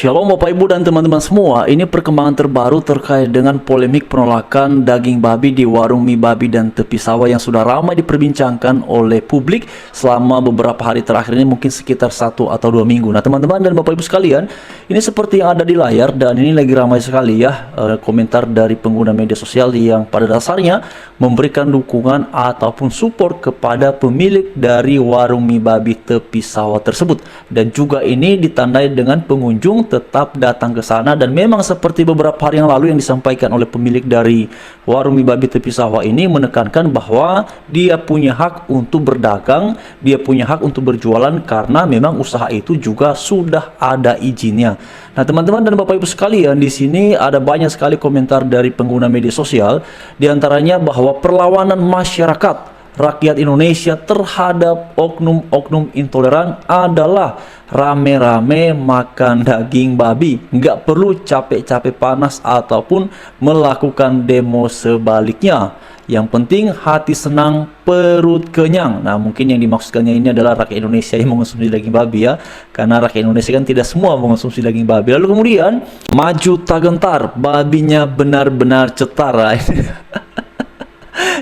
Shalom Bapak Ibu dan teman-teman semua. Ini perkembangan terbaru terkait dengan polemik penolakan daging babi di warung mie babi dan tepi sawah yang sudah ramai diperbincangkan oleh publik selama beberapa hari terakhir ini, mungkin sekitar 1 atau 2 minggu. Nah teman-teman dan Bapak Ibu sekalian, ini seperti yang ada di layar dan ini lagi ramai sekali ya komentar dari pengguna media sosial yang pada dasarnya memberikan dukungan ataupun support kepada pemilik dari warung mie babi tepi sawah tersebut. Dan juga ini ditandai dengan pengunjung tetap datang ke sana, dan memang seperti beberapa hari yang lalu yang disampaikan oleh pemilik dari warung mie babi tepi sawah ini menekankan bahwa dia punya hak untuk berdagang, dia punya hak untuk berjualan karena memang usaha itu juga sudah ada izinnya. Nah teman-teman dan Bapak Ibu sekalian, di sini ada banyak sekali komentar dari pengguna media sosial, diantaranya bahwa perlawanan masyarakat rakyat Indonesia terhadap oknum-oknum intoleran adalah rame-rame makan daging babi, nggak perlu capek-capek panas ataupun melakukan demo sebaliknya. Yang penting hati senang, perut kenyang. Nah mungkin yang dimaksudkannya ini adalah rakyat Indonesia yang mengonsumsi daging babi ya, karena rakyat Indonesia kan tidak semua mengonsumsi daging babi. Lalu kemudian maju tak gentar, babinya benar-benar cetara.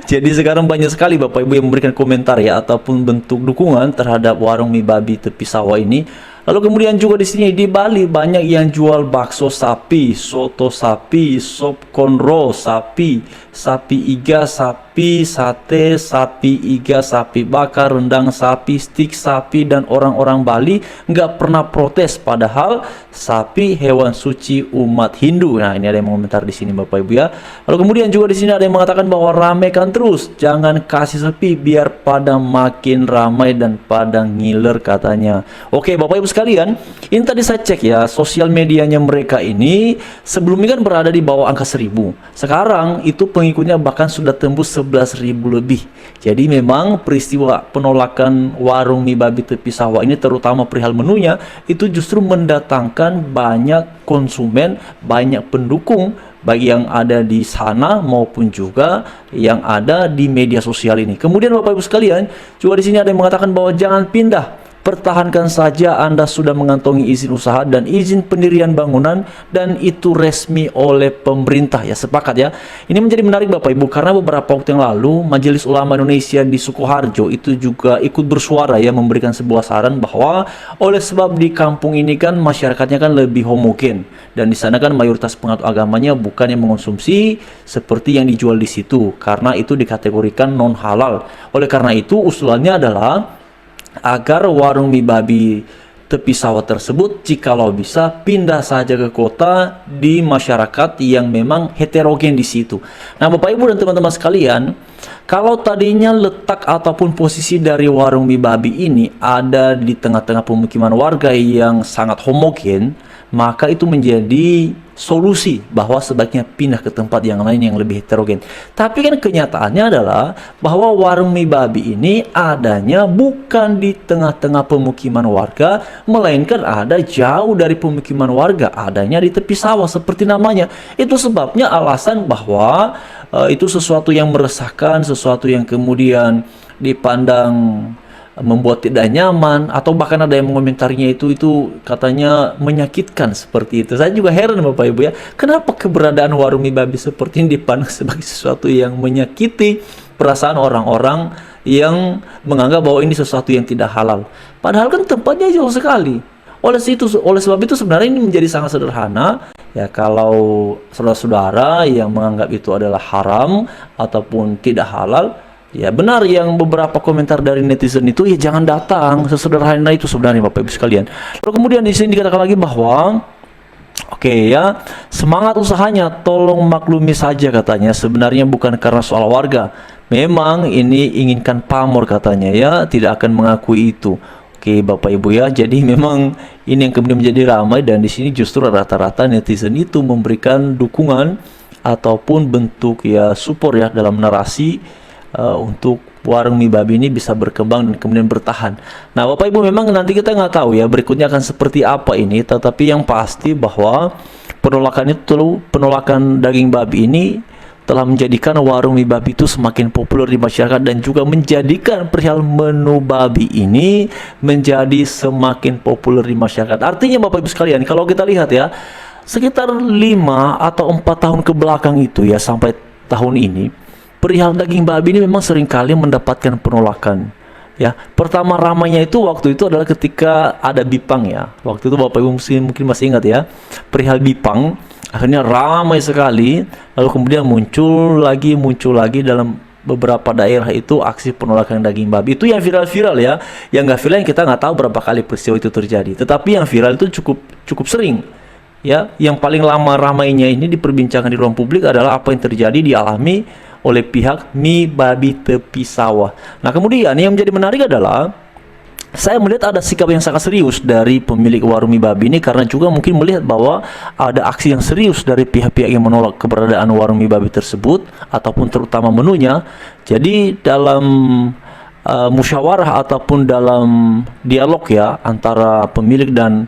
Jadi sekarang banyak sekali Bapak Ibu yang memberikan komentar ya ataupun bentuk dukungan terhadap warung mie babi tepi sawah ini. Lalu kemudian juga di sini di Bali banyak yang jual bakso sapi, soto sapi, sop konro sapi, sapi iga sapi, sate sapi iga, sapi bakar, rendang sapi, stik sapi, dan orang-orang Bali nggak pernah protes padahal sapi hewan suci umat Hindu. Nah, ini ada yang mengomentar di sini Bapak Ibu ya. Lalu kemudian juga di sini ada yang mengatakan bahwa ramekan terus, jangan kasih sepi biar pada makin ramai dan pada ngiler katanya. Oke Bapak Ibu sekalian, ini tadi saya cek ya, sosial medianya mereka ini sebelumnya kan berada di bawah angka 1000. Sekarang itu pengikutnya bahkan sudah tembus 11.000 lebih. Jadi memang peristiwa penolakan warung mie babi tepi sawah ini, terutama perihal menunya, itu justru mendatangkan banyak konsumen, banyak pendukung bagi yang ada di sana maupun juga yang ada di media sosial ini. Kemudian Bapak Ibu sekalian, juga di sini ada yang mengatakan bahwa jangan pindah, pertahankan saja, Anda sudah mengantongi izin usaha dan izin pendirian bangunan dan itu resmi oleh pemerintah ya. Sepakat ya. Ini menjadi menarik Bapak Ibu karena beberapa waktu yang lalu Majelis Ulama Indonesia di Sukoharjo itu juga ikut bersuara ya, memberikan sebuah saran bahwa oleh sebab di kampung ini kan masyarakatnya kan lebih homogen dan di sana kan mayoritas penganut agamanya bukan yang mengonsumsi seperti yang dijual di situ karena itu dikategorikan non halal. Oleh karena itu usulannya adalah agar warung mie babi tepi sawah tersebut jikalau bisa pindah saja ke kota di masyarakat yang memang heterogen di situ. Nah Bapak Ibu dan teman-teman sekalian, kalau tadinya letak ataupun posisi dari warung mie babi ini ada di tengah-tengah pemukiman warga yang sangat homogen, maka itu menjadi solusi bahwa sebaiknya pindah ke tempat yang lain yang lebih heterogen. Tapi kan kenyataannya adalah bahwa warung mie babi ini adanya bukan di tengah-tengah pemukiman warga, melainkan ada jauh dari pemukiman warga, adanya di tepi sawah seperti namanya. Itu sebabnya alasan bahwa itu sesuatu yang meresahkan, sesuatu yang kemudian dipandang membuat tidak nyaman, atau bahkan ada yang mengomentarinya itu katanya menyakitkan seperti itu. Saya juga heran Bapak Ibu ya, kenapa keberadaan warung mie babi seperti ini dipandang sebagai sesuatu yang menyakiti perasaan orang-orang yang menganggap bahwa ini sesuatu yang tidak halal. Padahal kan tempatnya jauh sekali. Oleh sebab itu sebenarnya ini menjadi sangat sederhana ya, kalau saudara-saudara yang menganggap itu adalah haram ataupun tidak halal, ya benar yang beberapa komentar dari netizen itu, ya jangan datang. Sesederhana itu sebenarnya Bapak Ibu sekalian. Lalu kemudian di sini dikatakan lagi bahwa oke ya, semangat usahanya tolong maklumi saja katanya. Sebenarnya bukan karena soal warga. Memang ini inginkan pamor katanya ya, tidak akan mengakui itu. Oke Bapak Ibu ya, jadi memang ini yang kemudian menjadi ramai dan di sini justru rata-rata netizen itu memberikan dukungan ataupun bentuk ya support ya dalam narasi untuk warung mie babi ini bisa berkembang dan kemudian bertahan. Nah Bapak Ibu, memang nanti kita nggak tahu ya berikutnya akan seperti apa ini, tetapi yang pasti bahwa penolakan daging babi ini telah menjadikan warung mie babi itu semakin populer di masyarakat dan juga menjadikan perihal menu babi ini menjadi semakin populer di masyarakat. Artinya Bapak Ibu sekalian, kalau kita lihat ya, sekitar 5 atau 4 tahun ke belakang itu ya, sampai tahun ini, perihal daging babi ini memang seringkali mendapatkan penolakan. Ya, pertama ramainya itu waktu itu adalah ketika ada Bipang ya. Waktu itu Bapak Ibu mungkin masih ingat ya, perihal Bipang akhirnya ramai sekali. Lalu kemudian muncul lagi dalam beberapa daerah itu aksi penolakan daging babi. Itu yang viral-viral ya. Yang nggak viral kita nggak tahu berapa kali peristiwa itu terjadi. Tetapi yang viral itu cukup sering. Ya, yang paling lama ramainya ini diperbincangkan di ruang publik adalah apa yang terjadi dialami oleh pihak mie babi tepi sawah. Nah, kemudian yang menjadi menarik adalah saya melihat ada sikap yang sangat serius dari pemilik warung mie babi ini, karena juga mungkin melihat bahwa ada aksi yang serius dari pihak-pihak yang menolak keberadaan warung mie babi tersebut ataupun terutama menunya. Jadi dalam musyawarah ataupun dalam dialog ya antara pemilik dan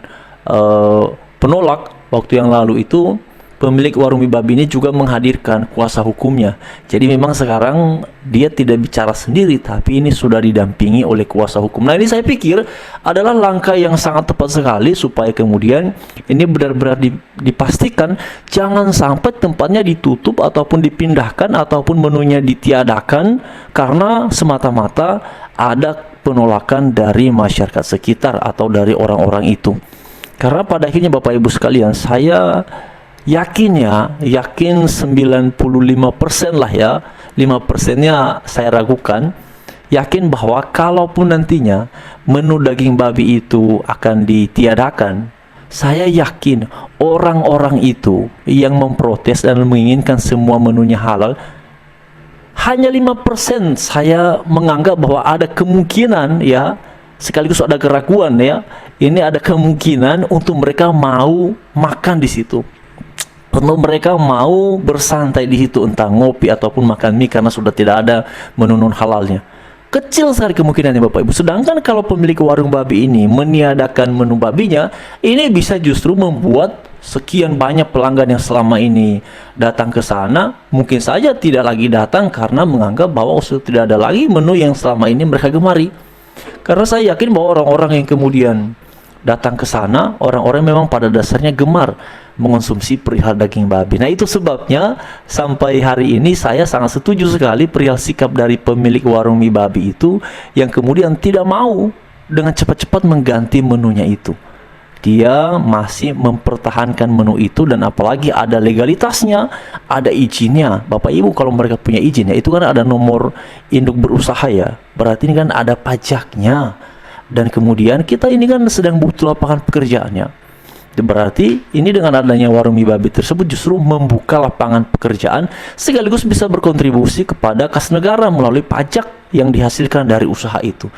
penolak waktu yang lalu itu, pemilik warung mie babi ini juga menghadirkan kuasa hukumnya. Jadi memang sekarang dia tidak bicara sendiri, tapi ini sudah didampingi oleh kuasa hukum. Nah, ini saya pikir adalah langkah yang sangat tepat sekali supaya kemudian ini benar-benar dipastikan jangan sampai tempatnya ditutup ataupun dipindahkan ataupun menunya ditiadakan karena semata-mata ada penolakan dari masyarakat sekitar atau dari orang-orang itu. Karena pada akhirnya Bapak Ibu sekalian, saya yakin 95% lah ya, 5%-nya saya ragukan, yakin bahwa kalaupun nantinya menu daging babi itu akan ditiadakan, saya yakin orang-orang itu yang memprotes dan menginginkan semua menunya halal, hanya 5% saya menganggap bahwa ada kemungkinan ya, sekaligus ada keraguan ya, ini ada kemungkinan untuk mereka mau makan di situ, untuk mereka mau bersantai di situ, entah ngopi ataupun makan mie karena sudah tidak ada menu non halalnya. Kecil sekali kemungkinannya Bapak Ibu. Sedangkan kalau pemilik warung babi ini meniadakan menu babinya, ini bisa justru membuat sekian banyak pelanggan yang selama ini datang ke sana mungkin saja tidak lagi datang karena menganggap bahwa sudah tidak ada lagi menu yang selama ini mereka gemari. Karena saya yakin bahwa orang-orang yang kemudian datang ke sana, orang-orang memang pada dasarnya gemar mengonsumsi perihal daging babi. Nah, itu sebabnya sampai hari ini saya sangat setuju sekali perihal sikap dari pemilik warung mie babi itu yang kemudian tidak mau dengan cepat-cepat mengganti menunya itu. Dia masih mempertahankan menu itu, dan apalagi ada legalitasnya, ada izinnya. Bapak Ibu kalau mereka punya izin ya, itu kan ada nomor induk berusaha ya, berarti ini kan ada pajaknya. Dan kemudian kita ini kan sedang butuh lapangan pekerjaannya. Berarti ini dengan adanya warung mie babi tersebut justru membuka lapangan pekerjaan sekaligus bisa berkontribusi kepada kas negara melalui pajak yang dihasilkan dari usaha itu.